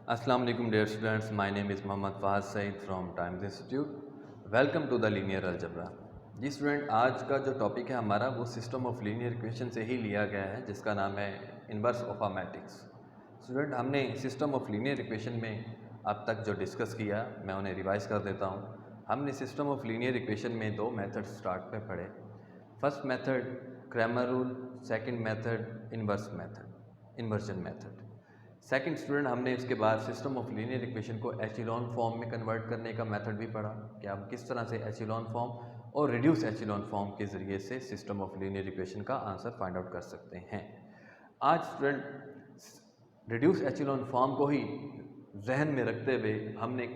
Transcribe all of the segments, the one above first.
Assalamu alaikum dear students, my name is Mohammad Fahad Saeed from Times Institute. Welcome to the linear algebra. जी student, आज का जो topic है हमारा वो सिस्टम ऑफ लीनियर इक्वेशन से ही लिया गया है, जिसका नाम है inverse of a matrix. Student, हमने सिस्टम ऑफ लीनियर इक्वेशन में अब तक जो डिस्कस किया मैं उन्हें रिवाइज कर देता हूँ। हमने सिस्टम ऑफ लीनियर इक्वेशन में दो मेथड स्टार्ट में पढ़े। First method Cramer rule, second method inversion method. Second student, हमने इसके बाद सिस्टम ऑफ लीनियर इक्वेशन को एचिलॉन फॉर्म में कन्वर्ट करने का मेथड भी पढ़ा कि हम किस तरह से एचिलॉन फॉर्म और रिड्यूस एचिलॉन फॉर्म के ज़रिए से सिस्टम ऑफ लीनियर इक्वेशन का आंसर फाइंड आउट कर सकते हैं। आज स्टूडेंट रिड्यूस एचिलॉन फॉर्म को ही जहन में रखते हुए हमने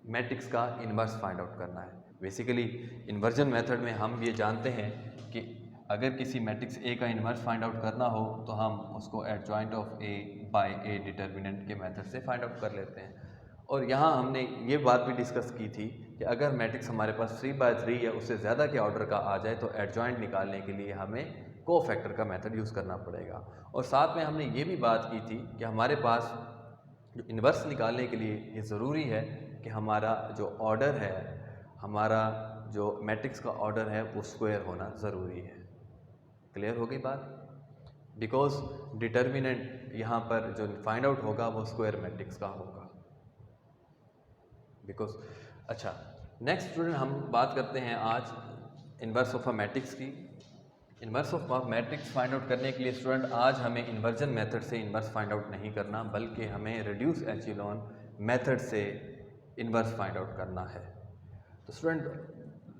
मैट्रिक्स का इन्वर्स फाइंड आउट करना है। बेसिकली इन्वर्जन मेथड में हम ये जानते हैं कि अगर किसी मैट्रिक्स ए का इन्वर्स फाइंड आउट करना हो तो हम उसको adjoint of A by A determinant के मेथड से फाइंड आउट कर लेते हैं। और यहाँ हमने ये बात भी डिस्कस की थी कि अगर मैट्रिक्स हमारे पास 3/3 या उससे ज़्यादा के ऑर्डर का आ जाए तो एडजॉइंट निकालने के लिए हमें कोफैक्टर का मेथड यूज़ करना पड़ेगा। और साथ में हमने ये भी बात की थी कि हमारे पास जो इन्वर्स निकालने के लिए ये ज़रूरी है कि हमारा जो ऑर्डर है, हमारा जो मैट्रिक्स का ऑर्डर है वो स्क्वायर होना ज़रूरी है। क्लियर हो गई बात? बिकॉज डिटर्मिनेंट यहाँ पर जो फाइंड आउट होगा वो स्क्वायर मैट्रिक्स का होगा। बिकॉज अच्छा, नेक्स्ट स्टूडेंट हम बात करते हैं आज इन्वर्स ऑफ अ मैट्रिक्स की। Inverse of a matrix find out करने के लिए स्टूडेंट आज हमें इन्वर्जन मेथड से इन्वर्स फाइंड आउट नहीं करना, बल्कि हमें रिड्यूस एचिलॉन मेथड से इन्वर्स फाइंड आउट करना है। तो स्टूडेंट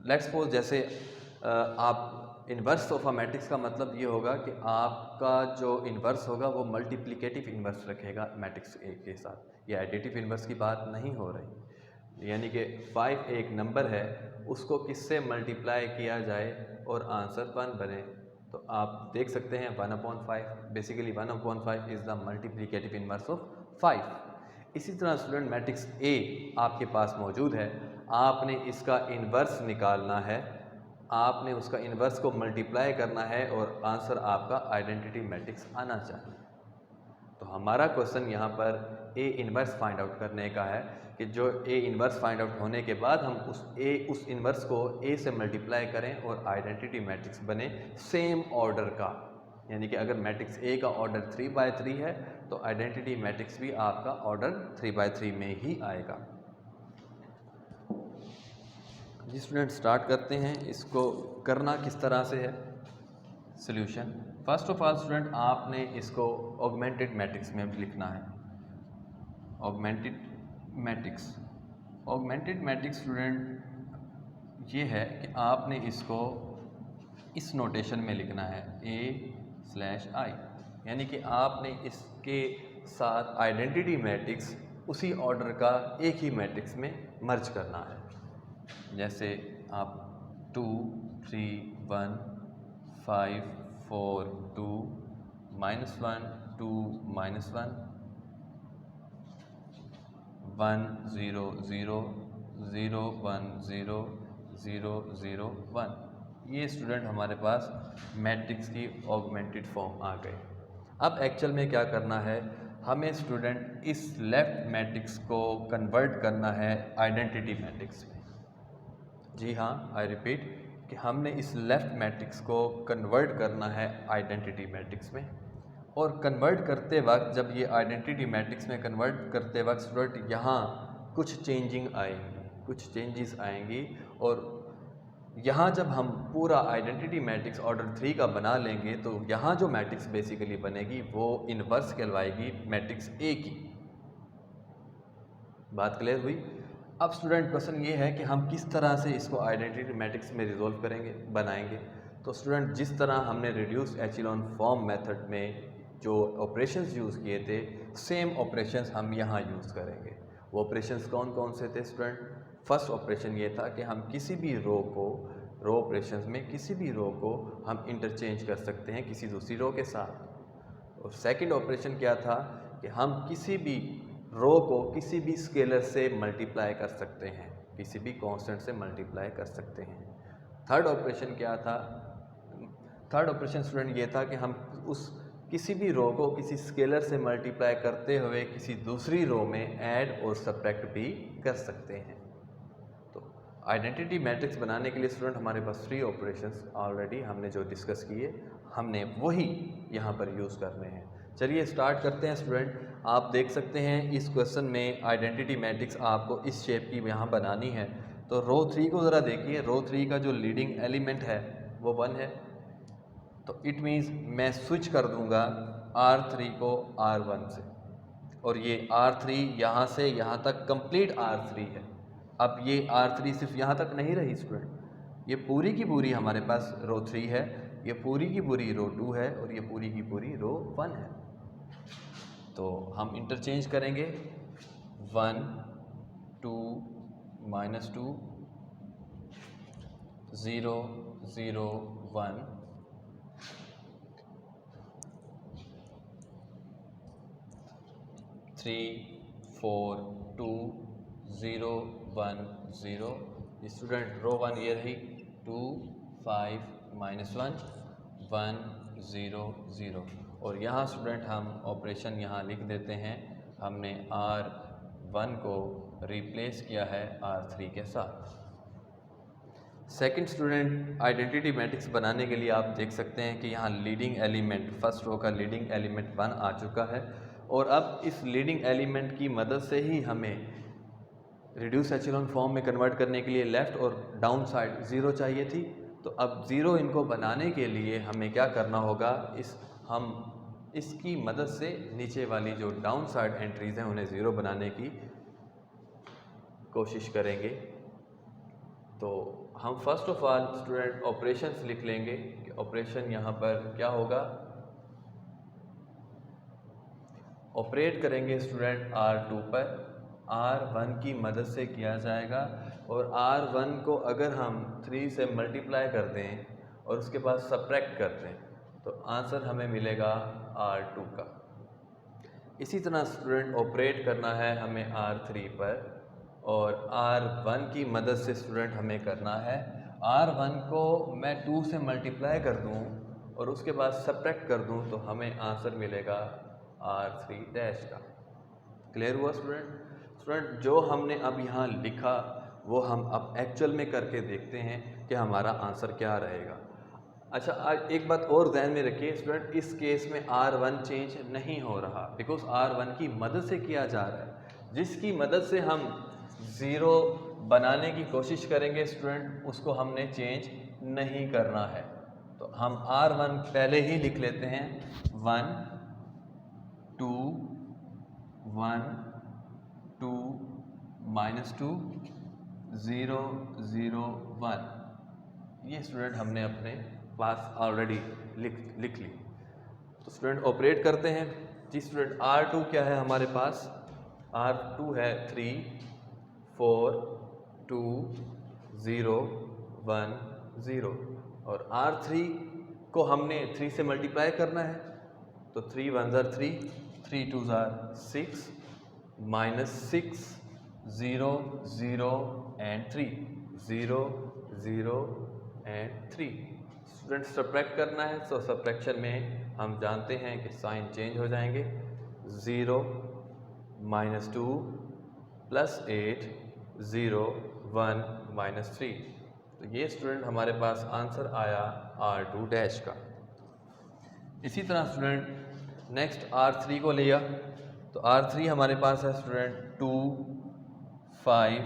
लेट्स सपोज जैसे आप इन्वर्स ऑफ अ मैट्रिक्स का मतलब ये होगा कि आपका जो इन्वर्स होगा वो मल्टीप्लिकेटिव इन्वर्स रखेगा मैट्रिक्स ए के साथ। ये एडिटिव इन्वर्स की बात नहीं हो रही, यानी कि 5 एक नंबर है, उसको किससे मल्टीप्लाई किया जाए और आंसर 1 बने। तो आप देख सकते हैं 1/5, basically 1/5 is the multiplicative inverse of 5। इसी तरह स्टूडेंट मैट्रिक्स ए आपके पास मौजूद है, आपने इसका इन्वर्स निकालना है, आपने उसका इन्वर्स को मल्टीप्लाई करना है और आंसर आपका आइडेंटिटी मैट्रिक्स आना चाहिए। तो हमारा क्वेश्चन यहाँ पर ए इन्वर्स फाइंड आउट करने का है कि जो ए इन्वर्स फाइंड आउट होने के बाद हम उस इन्वर्स को ए से मल्टीप्लाई करें और आइडेंटिटी मैट्रिक्स बने सेम ऑर्डर का। यानी कि अगर मैट्रिक्स ए का ऑर्डर 3/3 है तो आइडेंटिटी मैट्रिक्स भी आपका ऑर्डर 3/3 में ही आएगा। जी स्टूडेंट, स्टार्ट करते हैं। इसको करना किस तरह से है solution. First of all student, आपने इसको ऑगमेंटेड मैट्रिक्स में लिखना है। ऑगमेंटेड मैट्रिक्स स्टूडेंट ये है कि आपने इसको इस नोटेशन में लिखना है A/I, यानी कि आपने इसके साथ आइडेंटिटी मैट्रिक्स उसी ऑर्डर का एक ही मैट्रिक्स में मर्ज करना है। जैसे आप 2 3 1 5 4 2 -1 2 -1 1 0 0 0 1 0 0 0 1, ये स्टूडेंट हमारे पास मैट्रिक्स की ऑगमेंटेड फॉर्म आ गई। अब एक्चुअल में क्या करना है, हमें स्टूडेंट इस लेफ्ट मैट्रिक्स को कन्वर्ट करना है आइडेंटिटी मैट्रिक्स में। जी हाँ, आई रिपीट कि हमने इस लेफ़्ट मैट्रिक्स को कन्वर्ट करना है आइडेंटिटी मैट्रिक्स में। और कन्वर्ट करते वक्त, जब ये आइडेंटिटी मैट्रिक्स में कन्वर्ट करते वक्त स्टूडेंट यहाँ कुछ चेंजेस आएंगी और यहाँ जब हम पूरा आइडेंटिटी मैट्रिक्स ऑर्डर 3 का बना लेंगे तो यहाँ जो मैट्रिक्स बेसिकली बनेगी वो इन्वर्स कहलाएगी मैट्रिक्स ए की। बात क्लियर हुई? अब स्टूडेंट क्वेश्चन ये है कि हम किस तरह से इसको आइडेंटिटी मैट्रिक्स में रिजोल्व करेंगे, बनाएंगे। तो स्टूडेंट जिस तरह हमने रिड्यूस एचिलॉन फॉर्म मेथड में जो ऑपरेशंस यूज़ किए थे, सेम ऑपरेशंस हम यहाँ यूज़ करेंगे। वो ऑपरेशंस कौन कौन से थे स्टूडेंट? फर्स्ट ऑपरेशन ये था कि हम किसी भी रो ऑपरेशंस में किसी भी रो को हम इंटरचेंज कर सकते हैं किसी दूसरी रो के साथ। और सेकेंड ऑपरेशन क्या था कि हम किसी भी रो को किसी भी स्केलर से मल्टीप्लाई कर सकते हैं, किसी भी कांस्टेंट से मल्टीप्लाई कर सकते हैं। थर्ड ऑपरेशन क्या था? थर्ड ऑपरेशन स्टूडेंट ये था कि हम उस किसी भी रो को किसी स्केलर से मल्टीप्लाई करते हुए किसी दूसरी रो में ऐड और सब्ट्रैक्ट भी कर सकते हैं। तो आइडेंटिटी मैट्रिक्स बनाने के लिए स्टूडेंट हमारे पास 3 ऑपरेशंस ऑलरेडी हमने जो डिस्कस किए हमने वही यहाँ पर यूज़ करने हैं। चलिए स्टार्ट करते हैं स्टूडेंट। आप देख सकते हैं इस क्वेश्चन में आइडेंटिटी मैट्रिक्स आपको इस शेप की यहाँ बनानी है। तो रो 3 को ज़रा देखिए, रो 3 का जो लीडिंग एलिमेंट है वो 1 है। तो इट मीन्स मैं स्विच कर दूंगा R3 को R1 से, और ये R3 यहाँ से यहाँ तक कंप्लीट R3 है। अब ये R3 सिर्फ यहाँ तक नहीं रही स्टूडेंट, ये पूरी की पूरी हमारे पास रो 3 है, ये पूरी की पूरी रो 2 है, और ये पूरी की पूरी रो 1 है। तो हम इंटरचेंज करेंगे 1 2 -2 0 0 1 3 4 2 0 1 0। स्टूडेंट रो 1 ये रही 2 5 -1 1 0 0। और यहाँ स्टूडेंट हम ऑपरेशन यहाँ लिख देते हैं, हमने R1 को रिप्लेस किया है R3 के साथ। सेकंड स्टूडेंट आइडेंटिटी मैट्रिक्स बनाने के लिए आप देख सकते हैं कि यहाँ लीडिंग एलिमेंट, फर्स्ट रो का लीडिंग एलिमेंट 1 आ चुका है, और अब इस लीडिंग एलिमेंट की मदद से ही हमें रिड्यूस एचेलॉन फॉर्म में कन्वर्ट करने के लिए लेफ़्ट और डाउन साइड 0 चाहिए थी। तो अब 0 इनको बनाने के लिए हमें क्या करना होगा, हम इसकी मदद से नीचे वाली जो डाउन साइड एंट्रीज़ हैं उन्हें 0 बनाने की कोशिश करेंगे। तो हम first of all student operations लिख लेंगे कि ऑपरेशन यहाँ पर क्या होगा, ऑपरेट करेंगे स्टूडेंट R2 पर, R1 की मदद से किया जाएगा, और R1 को अगर हम 3 से मल्टीप्लाई कर दें और उसके बाद सब्ट्रैक्ट कर दें तो आंसर हमें मिलेगा R2 का। इसी तरह स्टूडेंट ऑपरेट करना है हमें R3 पर, और R1 की मदद से स्टूडेंट हमें करना है, R1 को मैं 2 से मल्टीप्लाई कर दूं और उसके बाद सब्ट्रैक्ट कर दूं तो हमें आंसर मिलेगा R3 डैश का। क्लियर हुआ स्टूडेंट? स्टूडेंट जो हमने अब यहाँ लिखा वो हम अब एक्चुअल में करके देखते हैं कि हमारा आंसर क्या रहेगा। अच्छा, आज एक बात और ध्यान में रखिए स्टूडेंट, इस केस में R1 चेंज नहीं हो रहा बिकॉज R1 की मदद से किया जा रहा है। जिसकी मदद से हम 0 बनाने की कोशिश करेंगे स्टूडेंट, उसको हमने चेंज नहीं करना है। तो हम R1 पहले ही लिख लेते हैं, 1 2 1 2 -2 0 0 1। ये स्टूडेंट हमने अपने पास ऑलरेडी लिख ली। तो स्टूडेंट ऑपरेट करते हैं जी। स्टूडेंट R2 क्या है हमारे पास, R2 है 3 4 2 0 1 0, और R3 को हमने 3 से मल्टीप्लाई करना है। तो 3 1 ज़ार 3, 3 2 ज़ार 6, -6 0 0 एंड 3 0 0 एंड 3। स्टूडेंट सब्ट्रैक्ट करना है, तो सब्ट्रैक्शन में हम जानते हैं कि साइन चेंज हो जाएंगे, 0 -2 +8 0 1 -3। तो ये स्टूडेंट हमारे पास आंसर आया R2 डैश का। इसी तरह स्टूडेंट नेक्स्ट R3 को लिया, तो R3 हमारे पास है स्टूडेंट 2 5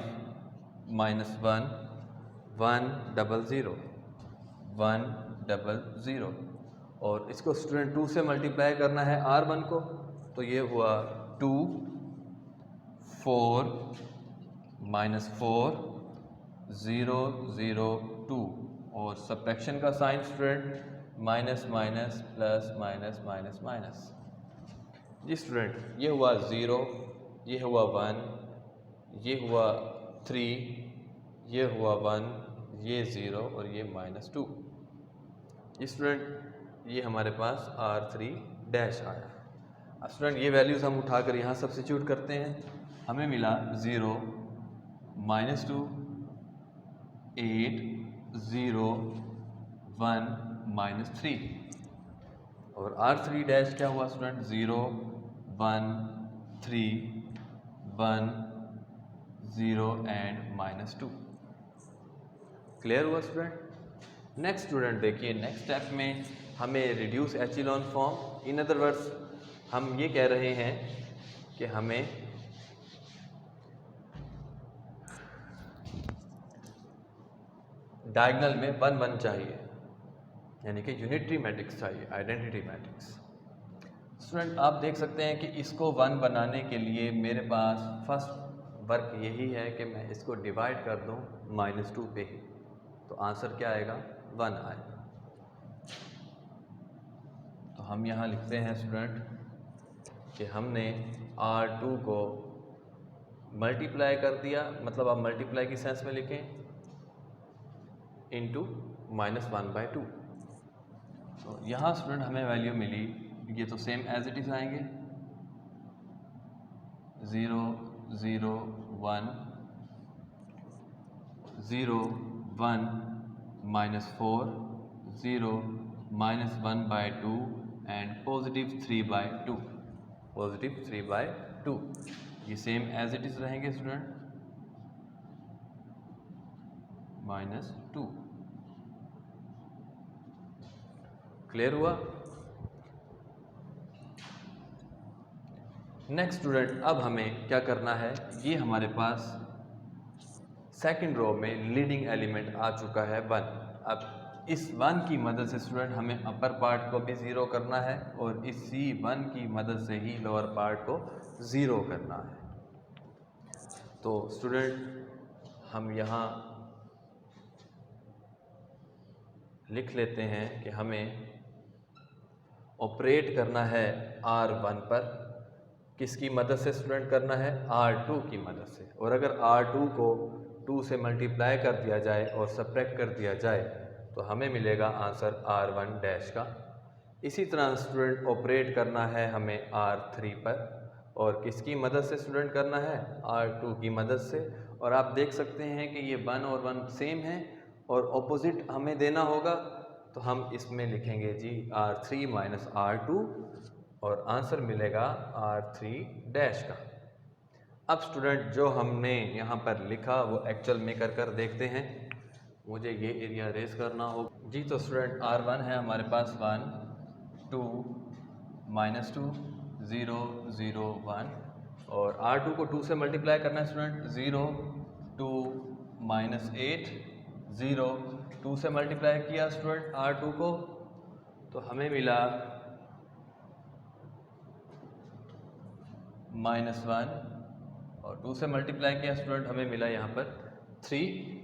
-1 1 0 0 1 0 0, और इसको स्टूडेंट 2 से मल्टीप्लाई करना है R1 को, तो ये हुआ 2 4 -4 0 0 2, और सब्ट्रैक्शन का sign student minus minus plus minus minus minus. जी स्टूडेंट, ये हुआ 0, ये हुआ 1, ये हुआ 3, ये हुआ 1, ये 0 और ये -2। स्टूडेंट ये हमारे पास R3 डैश आया। अब स्टूडेंट ये वैल्यूज़ हम उठाकर यहाँ सब्स्टिट्यूट करते हैं, हमें मिला 0 -2 8 0 1 -3। और R3 डैश क्या हुआ स्टूडेंट, 0 1 3 1 0 एंड -2। क्लियर हुआ स्टूडेंट। नेक्स्ट स्टूडेंट देखिए, नेक्स्ट स्टेप में हमें reduce echelon form, in other words हम ये कह रहे हैं कि हमें डायगोनल में 1 1 चाहिए, यानी कि यूनिटरी मैट्रिक्स चाहिए, आइडेंटिटी मैट्रिक्स। स्टूडेंट आप देख सकते हैं कि इसको 1 बनाने के लिए मेरे पास फर्स्ट वर्क यही है कि मैं इसको डिवाइड कर दूं -2 पे ही, तो आंसर क्या आएगा, 1 आएगा। तो हम यहाँ लिखते हैं स्टूडेंट कि हमने R2 को मल्टीप्लाई कर दिया, मतलब आप मल्टीप्लाई की सेंस में लिखें, इंटू -1/2। तो यहाँ स्टूडेंट हमें वैल्यू मिली, ये तो सेम एज इट इज़ आएंगे, 0 0 1 0 1 -4 0 -1/2 एंड +3/2, +3/2, ये सेम एज इट इज़ रहेंगे स्टूडेंट, -2। क्लियर हुआ। नेक्स्ट स्टूडेंट अब हमें क्या करना है, ये हमारे पास सेकंड रो में लीडिंग एलिमेंट आ चुका है 1। अब इस 1 की मदद से स्टूडेंट हमें अपर पार्ट को भी 0 करना है और इसी 1 की मदद से ही लोअर पार्ट को 0 करना है। तो स्टूडेंट हम यहाँ लिख लेते हैं कि हमें ऑपरेट करना है R1 पर, किसकी मदद से स्टूडेंट करना है, R2 की मदद से। और अगर R2 को 2 से मल्टीप्लाई कर दिया जाए और सब्ट्रैक्ट कर दिया जाए तो हमें मिलेगा आंसर R1 डैश का। इसी तरह स्टूडेंट ऑपरेट करना है हमें R3 पर, और किसकी मदद से स्टूडेंट करना है, R2 की मदद से। और आप देख सकते हैं कि ये 1 और 1 सेम है और ऑपोजिट हमें देना होगा, तो हम इसमें लिखेंगे जी R3 माइनस R2 और आंसर मिलेगा R3 डैश का। अब स्टूडेंट जो हमने यहाँ पर लिखा वो एक्चुअल में कर देखते हैं। मुझे ये एरिया रेस करना हो जी। तो स्टूडेंट R1 है हमारे पास 1 2 -2 0 0 1, और R2 को 2 से मल्टीप्लाई करना है स्टूडेंट, 0 2 -8 0, 2 से मल्टीप्लाई किया स्टूडेंट R2 को तो हमें मिला -1, और 2 से मल्टीप्लाई किया स्टूडेंट हमें मिला यहाँ पर 3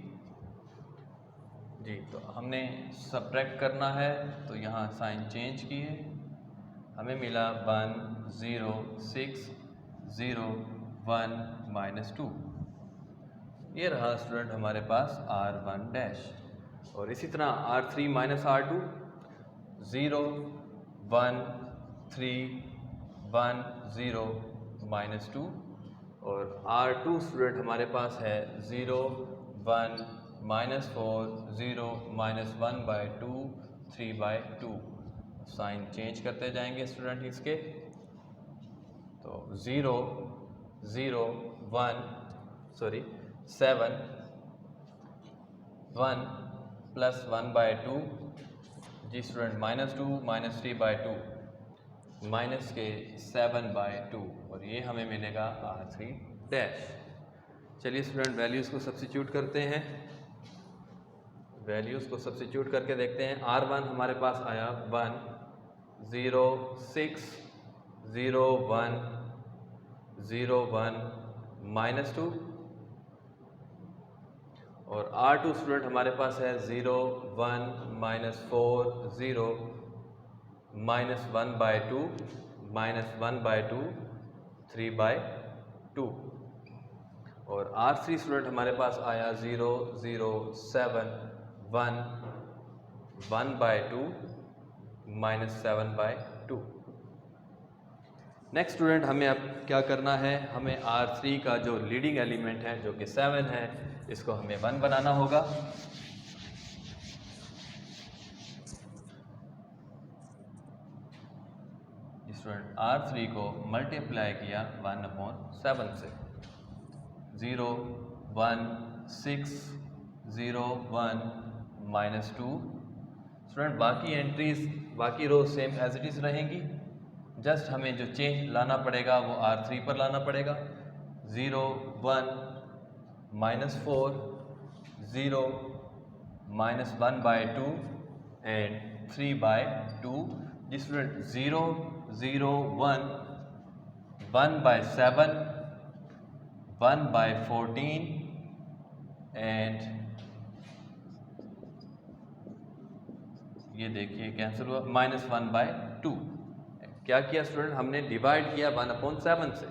जी। तो हमने सब्ट्रैक्ट करना है तो यहाँ साइन चेंज किए, हमें मिला 1 0 6 0 1 -2। ये रहा स्टूडेंट हमारे पास R1 डैश। और इसी तरह R3 माइनस R2 0 1 3 1 0 -2, और R2 स्टूडेंट हमारे पास है 0 1 -4 0 -1/2 3/2। साइन चेंज करते जाएंगे स्टूडेंट इसके, तो 0 0 1 7 1 प्लस 1/2 जी स्टूडेंट -2 -3/2 माइनस के 7/2, और ये हमें मिलेगा R3 डैश। चलिए स्टूडेंट वैल्यूज़ को सब्स्टिट्यूट करते हैं, वैल्यूज़ को सब्स्टिट्यूट करके देखते हैं। R1 हमारे पास आया 1 0 6 0 1 0 1 -2, और R2 स्टूडेंट हमारे पास है 0 1 -4 0 -1/2 -1/2 3/2, और R3 स्टूडेंट हमारे पास आया 0 0 7 1 1/2 -7/2। नेक्स्ट स्टूडेंट हमें अब क्या करना है, हमें R3 का जो लीडिंग एलिमेंट है जो कि 7 है, इसको हमें 1 बनाना होगा। स्टूडेंट R3 को मल्टीप्लाई किया 1/7 से, 0 1 6 0 1 -2। स्टूडेंट बाकी एंट्रीज बाकी रो सेम एज इट इज़ रहेंगी, जस्ट हमें जो चेंज लाना पड़ेगा वो R3 पर लाना पड़ेगा। 0 1 -4 0 -1/2 एंड 3/2। जी स्टूडेंट 0 0 1 1/7 1/14 एंड ये देखिए कैंसिल हुआ -1/2। क्या किया स्टूडेंट, हमने डिवाइड किया 1/7 से,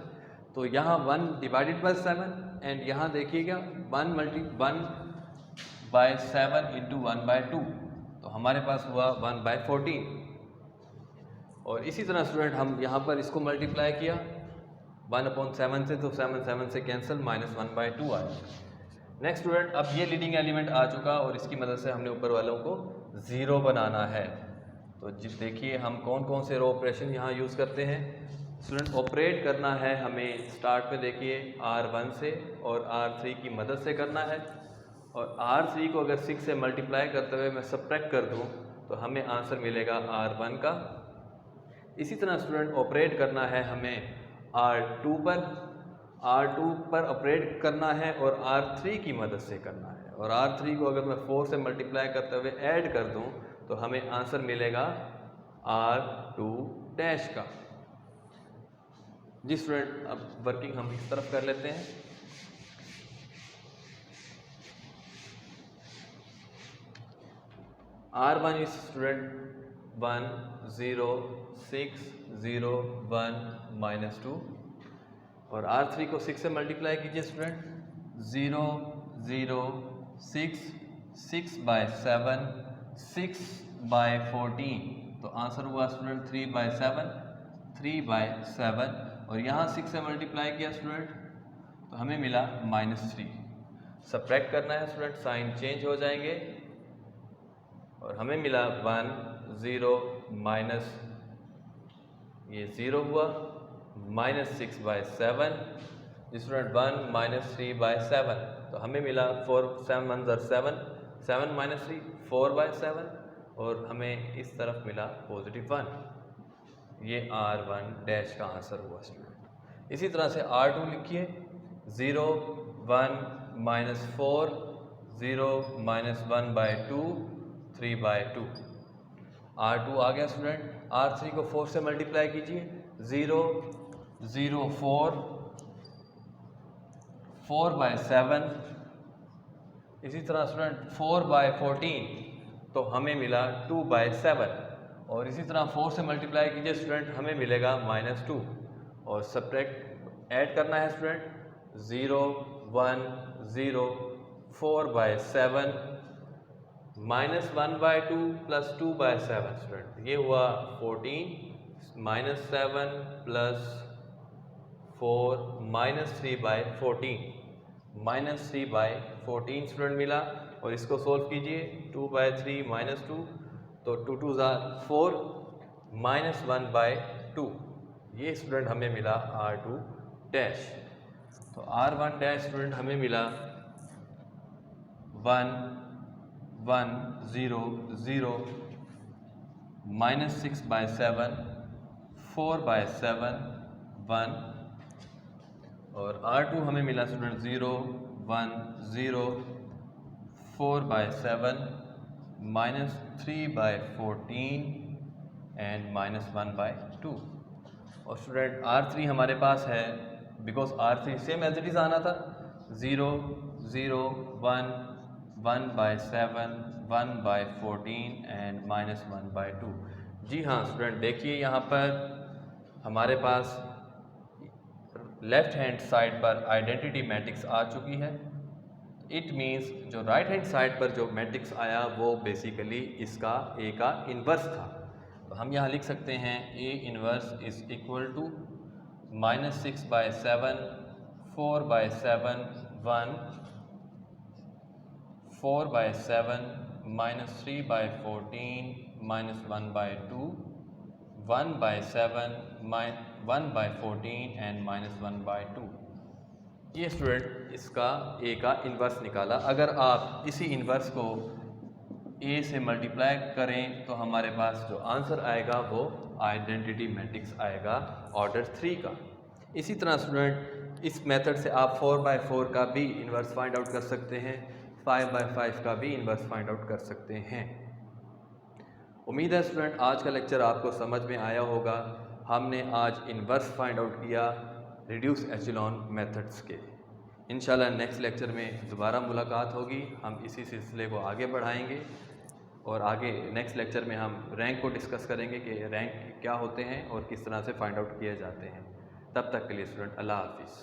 तो यहाँ 1 डिवाइडेड बाय 7 एंड यहाँ देखिएगा 1/7 इंटू 1/2, तो हमारे पास हुआ 1/14। और इसी तरह स्टूडेंट हम यहाँ पर इसको मल्टीप्लाई किया 1/7 से, तो 7 से कैंसिल -1/2 आया। नेक्स्ट स्टूडेंट अब ये लीडिंग एलिमेंट आ चुका और इसकी मदद से हमने ऊपर वालों को 0 बनाना है। तो देखिए हम कौन कौन से रो ऑपरेशन यहाँ यूज़ करते हैं। स्टूडेंट ऑपरेट करना है हमें स्टार्ट में देखिए R1 से और R3 की मदद से करना है, और R3 को अगर 6 से मल्टीप्लाई करते हुए मैं सब्ट्रैक्ट कर दूँ तो हमें आंसर मिलेगा R1 का। इसी तरह स्टूडेंट ऑपरेट करना है हमें R2 पर ऑपरेट करना है और R3 की मदद से करना है, और R3 को अगर मैं 4 से मल्टीप्लाई करते हुए ऐड कर दूं तो हमें आंसर मिलेगा R2 डैश का। जी स्टूडेंट अब वर्किंग हम इस तरफ कर लेते हैं। R1 इज स्टूडेंट 1 0 6 0 1 -2, और R3 को 6 से मल्टीप्लाई कीजिए स्टूडेंट 0 0 6 6/7 6/14, तो आंसर हुआ स्टूडेंट 3/7 और यहाँ 6 से मल्टीप्लाई किया स्टूडेंट तो हमें मिला -3। सब्ट्रैक्ट करना है स्टूडेंट, साइन चेंज हो जाएंगे और हमें मिला 1 0 माइनस ये 0 हुआ -6/7। स्टूडेंट 1 -3/7, तो हमें मिला 4 7 1 7 7 -3 4/7 और हमें इस तरफ मिला +1। ये R1 डैश का आंसर हुआ स्टूडेंट। इसी तरह से R2 लिखिए 0 1 -4 0 -1/2 3/2। R2 आ गया स्टूडेंट। R3 को 4 से मल्टीप्लाई कीजिए 0 0 4 4/7। इसी तरह स्टूडेंट 4/14 तो हमें मिला 2/7, और इसी तरह 4 से मल्टीप्लाई कीजिए स्टूडेंट हमें मिलेगा -2, और सब्ट्रैक्ट ऐड करना है स्टूडेंट 0 1 0 4/7 -1/2 + 2/7 स्टूडेंट ये हुआ 14 -7 + 4 -3/14 -3/14 स्टूडेंट मिला, और इसको सोल्व कीजिए 2/3 -2 तो 2 2 4 -1/2, ये स्टूडेंट हमें मिला R2 डैश। तो R1 डैश स्टूडेंट हमें मिला 1 1 0 0 -6/7 4/7 1, और R2 हमें मिला स्टूडेंट 0 1 0 4/7 -3/14 एंड -1/2, और स्टूडेंट R3 हमारे पास है because R3 same as it is आना था 0 0 1 1/7 1/14 एंड -1/2। जी हाँ स्टूडेंट देखिए यहाँ पर हमारे पास लेफ्ट हैंड साइड पर आइडेंटिटी मैट्रिक्स आ चुकी है। इट मीन्स जो राइट हैंड साइड पर जो मैट्रिक्स आया वो बेसिकली इसका ए का इन्वर्स था। तो हम यहाँ लिख सकते हैं A inverse is equal to -6/7 4/7 1 4/7 -3/14 -1/2 1/7, 1/14 and -1/2। ये स्टूडेंट इसका ए का इन्वर्स निकाला। अगर आप इसी इन्वर्स को ए से मल्टीप्लाई करें तो हमारे पास जो आंसर आएगा वो आइडेंटिटी मैट्रिक्स आएगा ऑर्डर 3 का। इसी तरह स्टूडेंट इस मेथड से आप 4/4 का भी इन्वर्स फाइंड आउट कर सकते हैं, 5/5 का भी इन्वर्स फाइंड आउट कर सकते हैं। उम्मीद है स्टूडेंट आज का लेक्चर आपको समझ में आया होगा। हमने आज इन्वर्स फाइंड आउट किया रिड्यूस एचेलॉन मेथड्स के। इंशाल्लाह नेक्स्ट लेक्चर में दोबारा मुलाकात होगी। हम इसी सिलसिले को आगे बढ़ाएंगे और आगे नेक्स्ट लेक्चर में हम रैंक को डिस्कस करेंगे कि रैंक क्या होते हैं और किस तरह से फाइंड आउट किए जाते हैं। तब तक के लिए स्टूडेंट अल्लाह हाफिज़।